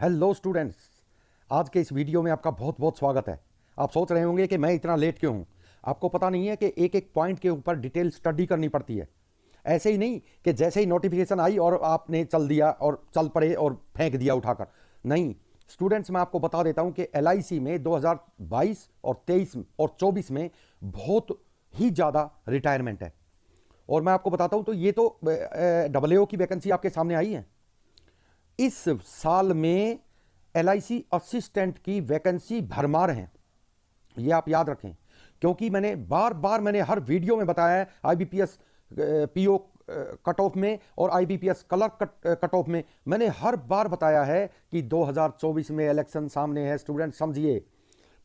Hello students, आज के इस वीडियो में आपका बहुत बहुत स्वागत है। आप सोच रहे होंगे कि मैं इतना लेट क्यों हूँ। आपको पता नहीं है कि एक एक पॉइंट के ऊपर डिटेल स्टडी करनी पड़ती है। ऐसे ही नहीं कि जैसे ही नोटिफिकेशन आई और आपने चल दिया और चल पड़े और फेंक दिया उठाकर। नहीं स्टूडेंट्स, मैं आपको बता देता हूँ कि LIC में 2022 और 23 और 24 में बहुत ही ज़्यादा रिटायरमेंट है। और मैं आपको बताता हूँ तो ये तो AA की वैकेंसी आपके सामने आई है। इस साल में LIC असिस्टेंट की वैकेंसी भरमार हैं, ये आप याद रखें, क्योंकि मैंने बार बार हर वीडियो में बताया है। IBPS PO कट ऑफ में और IBPS क्लर्क कट ऑफ में मैंने हर बार बताया है कि 2024 में इलेक्शन सामने है। स्टूडेंट समझिए,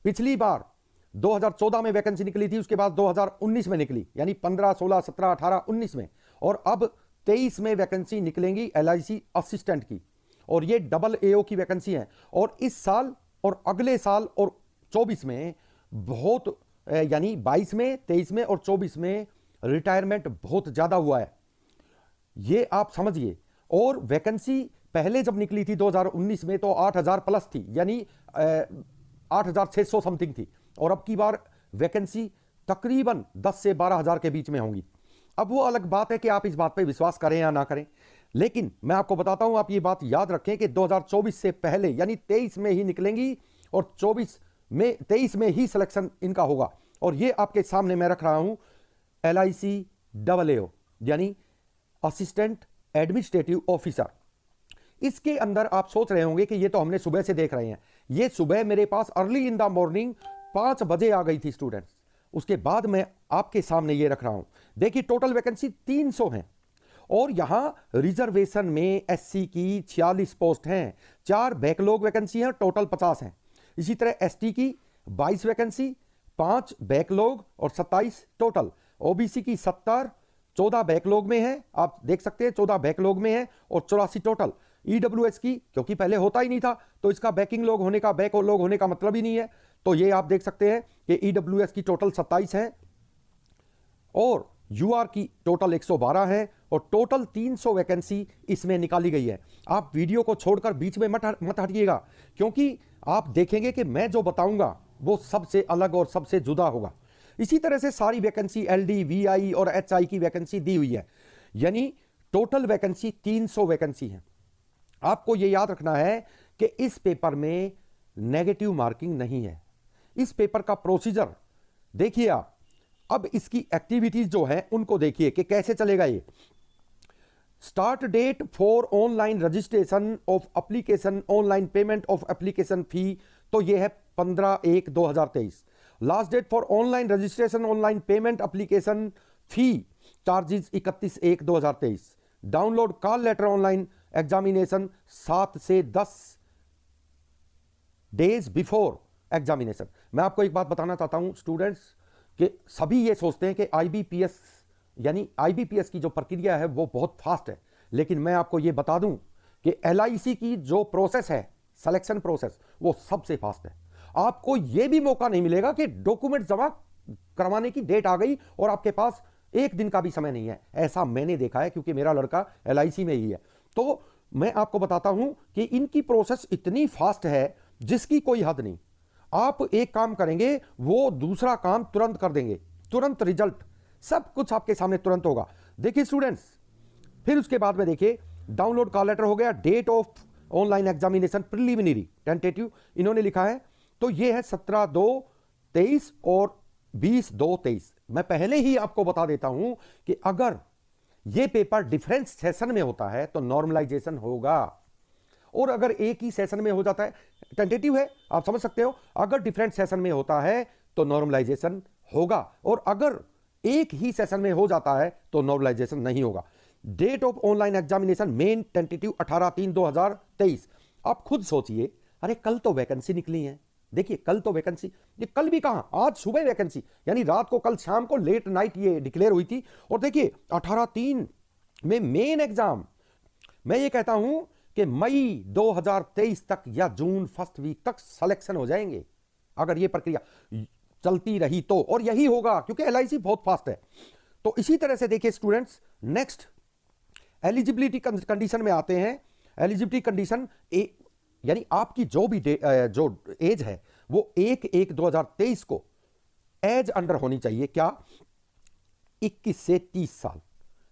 पिछली बार 2014 में वैकेंसी निकली थी, उसके बाद 2019 में निकली, यानी 15, 16, 17, 18, 19 में, और अब 23 में वैकेंसी निकलेंगी LIC असिस्टेंट की, और ये AA की वैकेंसी है। और इस साल और अगले साल और 24 में बहुत, यानी 22 में, 23 में और 24 में रिटायरमेंट बहुत ज़्यादा हुआ है, ये आप समझिए। और वैकेंसी पहले जब निकली थी 2019 में तो 8000 प्लस थी, यानी 8600 समथिंग थी, और अब की बार वैकेंसी तकरीबन 10 से 12,000 के बीच में होंगी। अब वो अलग बात है कि आप इस बात पे विश्वास करें या ना करें, लेकिन मैं आपको बताता हूं, आप ये बात याद रखें कि 2024 से पहले यानी 23 में ही निकलेंगी और 23 में ही सिलेक्शन इनका होगा। और ये आपके सामने मैं रख रहा हूं LIC AA यानी असिस्टेंट एडमिनिस्ट्रेटिव ऑफिसर। इसके अंदर आप सोच रहे होंगे कि ये तो हमने सुबह से देख रहे हैं। ये सुबह मेरे पास अर्ली इन द मॉर्निंग 5 बजे आ गई थी स्टूडेंट्स। उसके बाद मैं आपके सामने ये रख रहा हूं। देखिए, टोटल वैकेंसी 300 है, और यहां रिजर्वेशन में SC की 46 पोस्ट हैं, 4 बैकलॉग वैकेंसी हैं, टोटल 50 हैं। इसी तरह ST की 22 वैकेंसी, 5 बैकलॉग और 27 टोटल। OBC की 70, 14 बैकलॉग में है, आप देख सकते हैं 14 बैकलॉग में है, और 84 टोटल। EWS की, क्योंकि पहले होता ही नहीं था तो इसका बैकलॉग होने का मतलब ही नहीं है, तो ये आप देख सकते हैं कि EWS की टोटल 27 है, और UR की टोटल 112 है, और टोटल 300 वैकेंसी इसमें निकाली गई है। आप वीडियो को छोड़कर बीच में मत हटिएगा, क्योंकि आप देखेंगे कि मैं जो बताऊंगा वो सबसे अलग और सबसे जुदा होगा। इसी तरह से सारी वैकेंसी LD, VI और HI की वैकेंसी दी हुई है, यानी टोटल वैकेंसी 300 वैकेंसी है। आपको यह याद रखना है कि इस पेपर में नेगेटिव मार्किंग नहीं है। इस पेपर का प्रोसीजर देखिए आप। अब इसकी एक्टिविटीज जो है उनको देखिए कि कैसे चलेगा ये। Start date for online registration of application, online payment of application fee, तो ये है 15/1/2023। Last date for online registration, online payment application fee charges 31/1/2023। Download call letter online examination 7 से 10 डेज बिफोर एग्जामिनेशन। मैं आपको एक बात बताना चाहता हूं स्टूडेंट्स, कि सभी ये सोचते हैं कि IBPS की जो प्रक्रिया है वो बहुत फास्ट है, लेकिन मैं आपको ये बता दूं कि LIC की जो प्रोसेस है, सिलेक्शन प्रोसेस, वो सबसे फास्ट है। आपको ये भी मौका नहीं मिलेगा कि डॉक्यूमेंट जमा करवाने की डेट आ गई और आपके पास एक दिन का भी समय नहीं है। ऐसा मैंने देखा है, क्योंकि मेरा लड़का LIC में ही है। तो मैं आपको बताता हूं कि इनकी प्रोसेस इतनी फास्ट है जिसकी कोई हद नहीं। आप एक काम करेंगे, वो दूसरा काम तुरंत कर देंगे, तुरंत रिजल्ट, सब कुछ आपके सामने तुरंत होगा। देखिए स्टूडेंट्स, फिर उसके बाद में देखिए, डाउनलोड कॉल लेटर हो गया, date of online examination preliminary tentative इन्होंने लिखा है, तो ये है 17/2/23 और 20/2/23। मैं पहले ही आपको बता देता हूं कि अगर ये पेपर डिफरेंस सेशन में होता है तो नॉर्मलाइजेशन होगा, और अगर एक ही सेशन में हो जाता है, टेंटेटिव है, आप समझ सकते हो, अगर डिफरेंट सेशन में होता है तो नॉर्मलाइजेशन होगा, और अगर एक ही सेशन में हो जाता है तो नॉर्मलाइजेशन नहीं होगा। Date of online examination main tentative 18/3/2023। आप खुद सोचिए, अरे कल तो वैकेंसी निकली है, देखिए कल तो वैकेंसी, ये कल भी कहां, आज सुबह वैकेंसी, यानी रात को, कल शाम को लेट नाइट ये डिक्लेयर हुई थी। और देखिए 18/3 में मेन एग्जाम। मैं ये कहता हूं कि मई 2023 तक या जून फर्स्ट वीक तक सिलेक्शन हो जाएंगे, अगर ये प्रक्रिया चलती रही तो, और यही होगा क्योंकि LIC बहुत फास्ट है। तो इसी तरह से देखिए स्टूडेंट्स, नेक्स्ट एलिजिबिलिटी कंडीशन में आते हैं। एलिजिबिलिटी कंडीशन यानी आपकी जो भी जो एज है वो 1/1/2023 को एज अंडर होनी चाहिए क्या, 21 से 30 साल,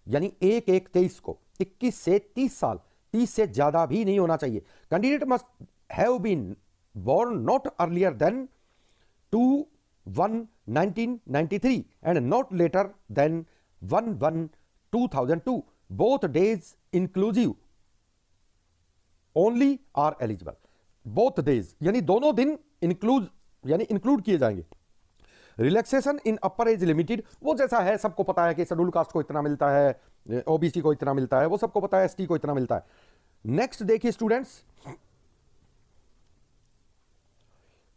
यानी 1/1/23 को 21 से 30 साल, 30 से ज्यादा भी नहीं होना चाहिए। Candidate must have been born not earlier than 2/1/1993 and not later than 1/1/2002, both days inclusive only are eligible। both days यानी दोनों दिन इंक्लूड किए जाएंगे। रिलैक्सेशन इन अपर एज लिमिटेड, वो जैसा है सबको पता है कि शेड्यूल कास्ट को इतना मिलता है, ओबीसी को इतना मिलता है, वो सबको पता है, एसटी को इतना मिलता है। नेक्स्ट देखिए स्टूडेंट्स,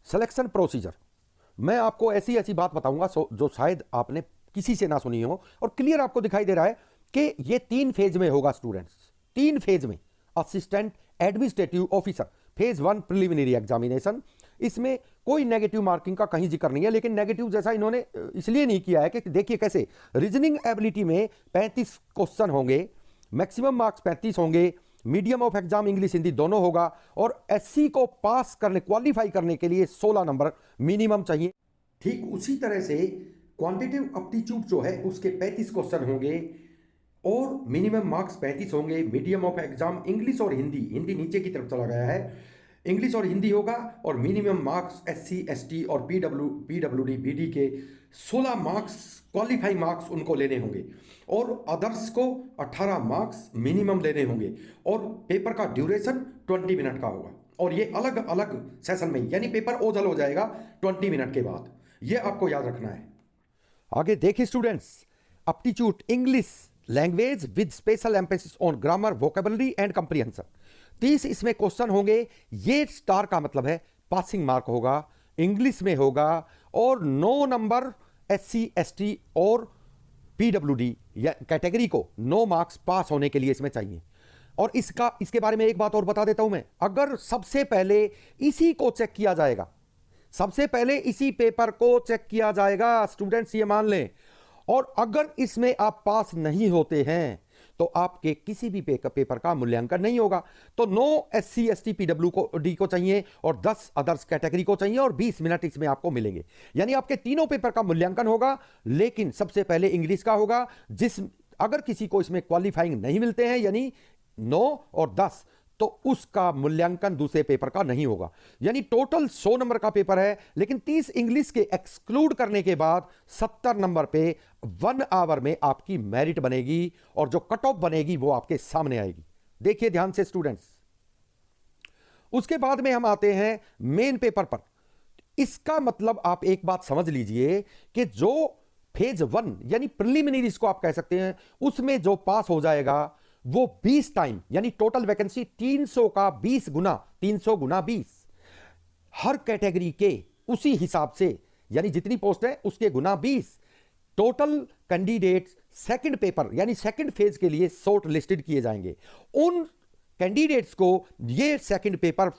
सिलेक्शन प्रोसीजर। मैं आपको ऐसी ऐसी बात बताऊंगा जो शायद आपने किसी से ना सुनी हो और क्लियर आपको दिखाई दे रहा है कि ये 3 फेज में होगा स्टूडेंट्स, 3 फेज में। Assistant administrative officer phase 1 preliminary examination, इसमें कोई नेगेटिव मार्किंग का कहीं जिक्र नहीं है, लेकिन नेगेटिव जैसा इन्होंने इसलिए नहीं किया है कि देखिए कैसे रीजनिंग एबिलिटी में 35 क्वेश्चन होंगे, मैक्सिमम मार्क्स 35 होंगे, medium of exam English Hindi दोनों होगा, और एससी को पास करने क्वालिफाई करने के लिए 16 नंबर मिनिमम चाहिए। ठीक उसी तरह से क्वांटिटेटिव एप्टीट्यूड जो है उसके 35 क्वेश्चन होंगे और मिनिमम मार्क्स 35 होंगे। मीडियम ऑफ एग्जाम इंग्लिश और हिंदी, हिंदी नीचे की तरफ चला गया है, इंग्लिश और हिंदी होगा, और मिनिमम मार्क्स एससी एसटी और पीडब्ल्यूडी बीडी के 16 मार्क्स क्वालिफाई मार्क्स उनको लेने होंगे, और अदर्स को 18 मार्क्स मिनिमम लेने होंगे, और पेपर का ड्यूरेशन 20 मिनट का होगा, और ये अलग अलग सेशन में, यानी पेपर ओझल हो जाएगा 20 मिनट के बाद, ये आपको याद रखना है। आगे देखिए students, aptitude English language with special emphasis on grammar, vocabulary and comprehension, 30 इसमें क्वेश्चन होंगे। ये स्टार का मतलब है पासिंग मार्क होगा, इंग्लिश में होगा, और 9 नंबर एससी एसटी और पीडब्ल्यूडी या कैटेगरी को 9 मार्क्स पास होने के लिए इसमें चाहिए। और इसके बारे में एक बात और बता देता हूं मैं, अगर सबसे पहले इसी को चेक किया जाएगा, सबसे पहले इसी पेपर को चेक किया जाएगा स्टूडेंट्स, ये मान लें, और अगर इसमें आप पास नहीं होते हैं तो आपके किसी भी पेपर का मूल्यांकन नहीं होगा। तो 9 एससी एसटी पीडब्ल्यूडी को चाहिए और 10 अदर्स कैटेगरी को चाहिए, और 20 मिनट इसमें आपको मिलेंगे, यानी आपके तीनों पेपर का मूल्यांकन होगा, लेकिन सबसे पहले इंग्लिश का होगा। अगर किसी को इसमें क्वालिफाइंग नहीं मिलते हैं, यानी 9 और 10, तो उसका मूल्यांकन दूसरे पेपर का नहीं होगा। यानी टोटल 100 नंबर का पेपर है, लेकिन 30 इंग्लिश के एक्सक्लूड करने के बाद 70 नंबर पे 1 आवर में आपकी मेरिट बनेगी, और जो कट ऑफ बनेगी वो आपके सामने आएगी। देखिए ध्यान से स्टूडेंट्स, उसके बाद में हम आते हैं मेन पेपर पर। इसका मतलब आप एक बात समझ लीजिए कि जो फेज 1 यानी प्रिलिमिनरी इसको आप कह सकते हैं, उसमें जो पास हो जाएगा वो 20 टाइम, यानी टोटल वैकेंसी 300 का 20 गुना, 300 गुना 20 हर कैटेगरी के उसी हिसाब से, यानी जितनी पोस्ट है उसके गुना 20 टोटल कैंडिडेट्स सेकंड पेपर यानी सेकंड फेज के लिए शॉर्ट लिस्टेड किए जाएंगे। उन कैंडिडेट्स को ये सेकंड पेपर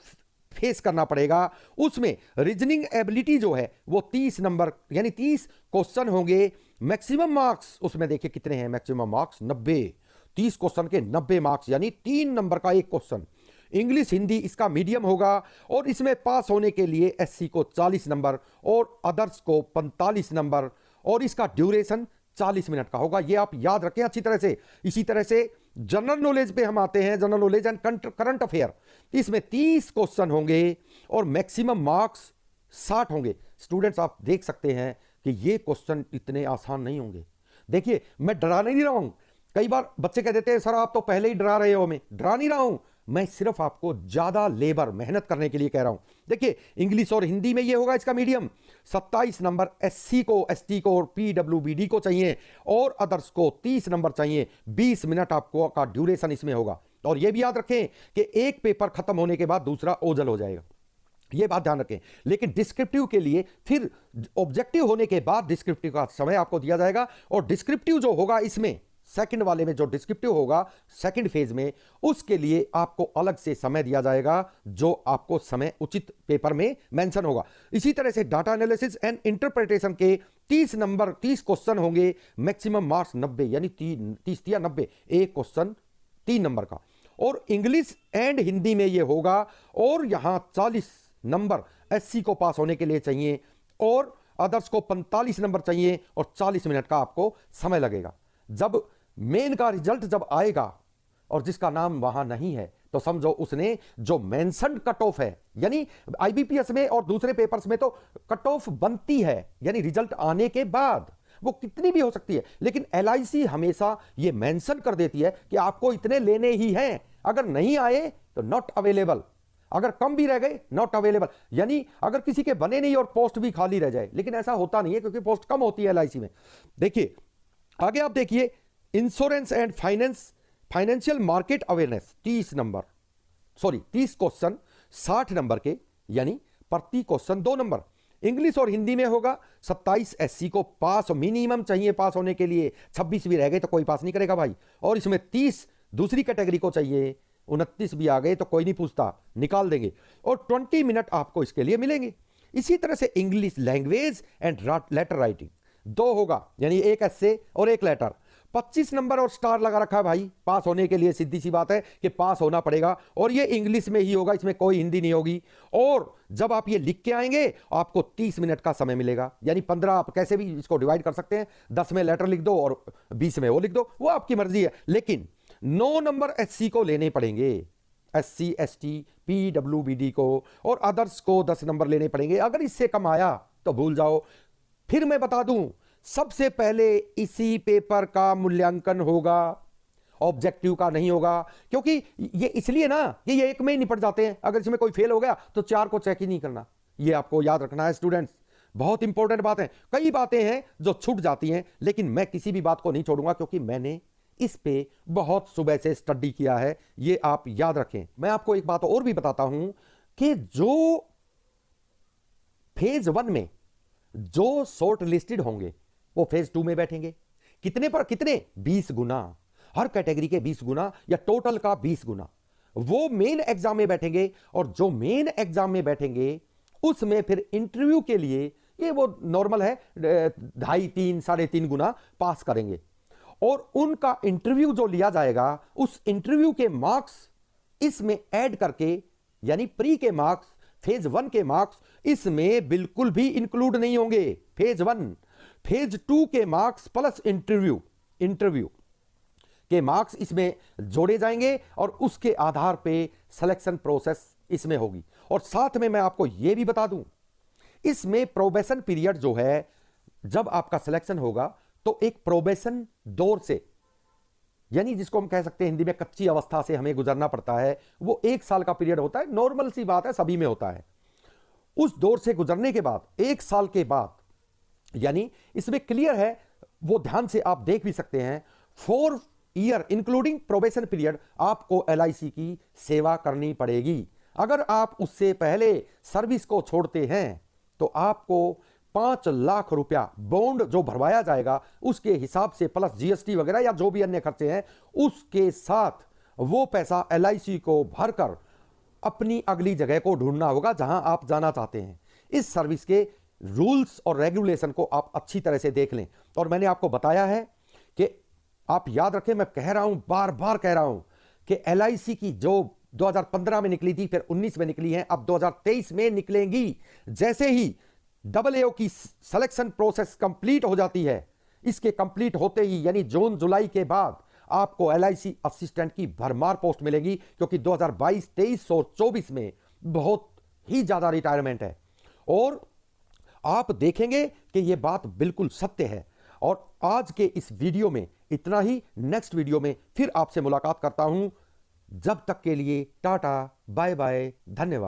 फेस करना पड़ेगा। उसमें रीजनिंग एबिलिटी जो है वो 30 नंबर यानी 30 क्वेश्चन होंगे। मैक्सिमम मार्क्स उसमें देखिए कितने हैं, मैक्सिमम मार्क्स 90, 30 क्वेश्चन के 90 मार्क्स, यानी 3 नंबर का एक क्वेश्चन। इंग्लिश हिंदी इसका मीडियम होगा, और इसमें पास होने के लिए एससी को 40 नंबर और अदर्स को 45 नंबर, और इसका ड्यूरेशन 40 मिनट का होगा। ये आप याद रखें अच्छी तरह से। इसी तरह से जनरल नॉलेज पे हम आते हैं, general knowledge and current affair, इसमें 30 क्वेश्चन होंगे और मैक्सिमम मार्क्स 60 होंगे। स्टूडेंट्स आप देख सकते हैं कि ये क्वेश्चन इतने आसान नहीं होंगे। देखिए मैं डरा नहीं रहा हूं, कई बार बच्चे कह देते हैं सर आप तो पहले ही डरा रहे हो, मैं डरा नहीं रहा हूं, मैं सिर्फ आपको ज्यादा लेबर मेहनत करने के लिए कह रहा हूं। देखिए इंग्लिश और हिंदी में ये होगा इसका मीडियम, 27 नंबर एससी को, एसटी को और पीडब्ल्यूबीडी को चाहिए, और अदर्स को 30 नंबर चाहिए। 20 मिनट आपको का ड्यूरेशन इसमें होगा। और यह भी याद रखें कि एक पेपर खत्म होने के बाद दूसरा ओझल हो जाएगा, यह बात ध्यान रखें। लेकिन डिस्क्रिप्टिव के लिए फिर ऑब्जेक्टिव होने के बाद डिस्क्रिप्टिव का समय आपको दिया जाएगा, और डिस्क्रिप्टिव जो होगा इसमें सेकंड वाले में जो डिस्क्रिप्टिव होगा सेकंड फेज में, उसके लिए आपको अलग से समय दिया जाएगा जो आपको समय उचित पेपर में मेंशन होगा। इसी तरह से डाटा एनालिसिस एंड इंटरप्रिटेशन के 30 नंबर 30 क्वेश्चन होंगे, मैक्सिमम मार्क्स 90 यानी 30 या 90, एक क्वेश्चन 3 नंबर का, और इंग्लिश एंड हिंदी में ये होगा, और यहां 40 नंबर एससी को पास होने के लिए चाहिए और अदर्स को 45 नंबर चाहिए और 40 मिनट का आपको समय लगेगा। जब मेन का रिजल्ट जब आएगा और जिसका नाम वहां नहीं है तो समझो उसने जो मेंशन्ड कट ऑफ है, यानी आईबीपीएस में और दूसरे पेपर्स में तो कट ऑफ बनती है, यानी रिजल्ट आने के बाद वो कितनी भी हो सकती है, लेकिन एलआईसी हमेशा ये मेंशन कर देती है कि आपको इतने लेने ही हैं, अगर नहीं आए तो नॉट अवेलेबल, अगर कम भी रह गए नॉट अवेलेबल, यानी अगर किसी के बने नहीं और पोस्ट भी खाली रह जाए, लेकिन ऐसा होता नहीं है क्योंकि पोस्ट कम होती है एलआईसी में। देखिए आगे आप देखिए, insurance and financial market awareness 30 question 60 number के, यानी प्रति क्वेश्चन 2 नंबर। इंग्लिश और हिंदी में होगा। 27 एससी को पास मिनिमम चाहिए पास होने के लिए, 26 भी रह गए तो कोई पास नहीं करेगा भाई, और इसमें 30 दूसरी कैटेगरी को चाहिए, 29 भी आ गए तो कोई नहीं पूछता, निकाल देंगे, और 20 मिनट आपको इसके लिए मिलेंगे। इसी तरह से English language and later writing 2 होगा, यानी 1 एस्से और 1 लेटर, 25 नंबर और स्टार लगा रखा है भाई पास होने के लिए। सीधी सी बात है कि पास होना पड़ेगा, और ये इंग्लिश में ही होगा, इसमें कोई हिंदी नहीं होगी। और जब आप ये लिख के आएंगे आपको 30 मिनट का समय मिलेगा, यानी 15 आप कैसे भी इसको डिवाइड कर सकते हैं, 10 में लेटर लिख दो और 20 में वो लिख दो, वो आपकी मर्जी है। लेकिन 9 नंबर एससी को लेने पड़ेंगे, एससी एसटी पीडब्ल्यूबीडी को, और अदर्स को 10 नंबर लेने पड़ेंगे। अगर इससे कम आया तो भूल जाओ। फिर मैं बता दूं, सबसे पहले इसी पेपर का मूल्यांकन होगा, ऑब्जेक्टिव का नहीं होगा, क्योंकि ये इसलिए ना कि ये 1 में ही निपट जाते हैं, अगर इसमें कोई फेल हो गया तो 4 को चेक ही नहीं करना। ये आपको याद रखना है स्टूडेंट्स, बहुत इंपॉर्टेंट बात है। कई बातें हैं जो छूट जाती हैं, लेकिन मैं किसी भी बात को नहीं छोड़ूंगा क्योंकि मैंने इस पे बहुत सुबह से स्टडी किया है, ये आप याद रखें। मैं आपको एक बात और भी बताता हूं कि जो फेज 1 में जो शॉर्ट लिस्टेड होंगे वो फेज 2 में बैठेंगे। कितने पर कितने? 20 गुना, हर कैटेगरी के 20 गुना या टोटल का 20 गुना, वो मेन एग्जाम में बैठेंगे। और जो मेन एग्जाम में बैठेंगे उसमें फिर इंटरव्यू के लिए ये वो नॉर्मल है 2.5, 3, 3.5 गुना पास करेंगे। और उनका इंटरव्यू जो लिया जाएगा, उस इंटरव्यू के मार्क्स इसमें ऐड करके, यानी प्री के मार्क्स, फेज 1 के मार्क्स इसमें बिल्कुल भी इंक्लूड नहीं होंगे। फेज 1, फेज 2 के मार्क्स प्लस इंटरव्यू के मार्क्स इसमें जोड़े जाएंगे और उसके आधार पे सिलेक्शन प्रोसेस इसमें होगी। और साथ में मैं आपको यह भी बता दूं, इसमें प्रोबेशन पीरियड जो है, जब आपका सिलेक्शन होगा तो एक प्रोबेशन दौर से, यानी जिसको हम कह सकते हैं हिंदी में कच्ची अवस्था से हमें गुजरना पड़ता है, वो 1 साल का पीरियड होता है, नॉर्मल सी बात है, सभी में होता है। उस दौर से गुजरने के बाद 1 साल के बाद, यानी इसमें क्लियर है, वो ध्यान से आप देख भी सकते हैं, 4 ईयर इंक्लूडिंग प्रोबेशन पीरियड आपको एलआईसी की सेवा करनी पड़ेगी। अगर आप उससे पहले सर्विस को छोड़ते हैं तो आपको 5 लाख रुपया बॉन्ड जो भरवाया जाएगा उसके हिसाब से प्लस जीएसटी वगैरह या जो भी अन्य खर्चे हैं उसके साथ वो पैसा एलआईसी को भरकर अपनी अगली जगह को ढूंढना होगा जहां आप जाना चाहते हैं। इस सर्विस के रूल्स और रेगुलेशन को आप अच्छी तरह से देख लें। और मैंने आपको बताया है कि आप याद रखें, मैं कह रहा हूं, बार बार कह रहा हूं कि एलआईसी की जो 2015 में निकली थी, फिर 19 में निकली है, अब 2023 में निकलेंगी। जैसे ही AAO की सिलेक्शन प्रोसेस कंप्लीट हो जाती है, इसके कंप्लीट होते ही यानी जून जुलाई के बाद आपको एलआईसी असिस्टेंट की भरमार पोस्ट मिलेगी, क्योंकि 2022, 23 और 24 में बहुत ही ज्यादा रिटायरमेंट है। और आप देखेंगे कि यह बात बिल्कुल सत्य है। और आज के इस वीडियो में इतना ही, नेक्स्ट वीडियो में फिर आपसे मुलाकात करता हूं। जब तक के लिए टाटा बाय बाय, धन्यवाद।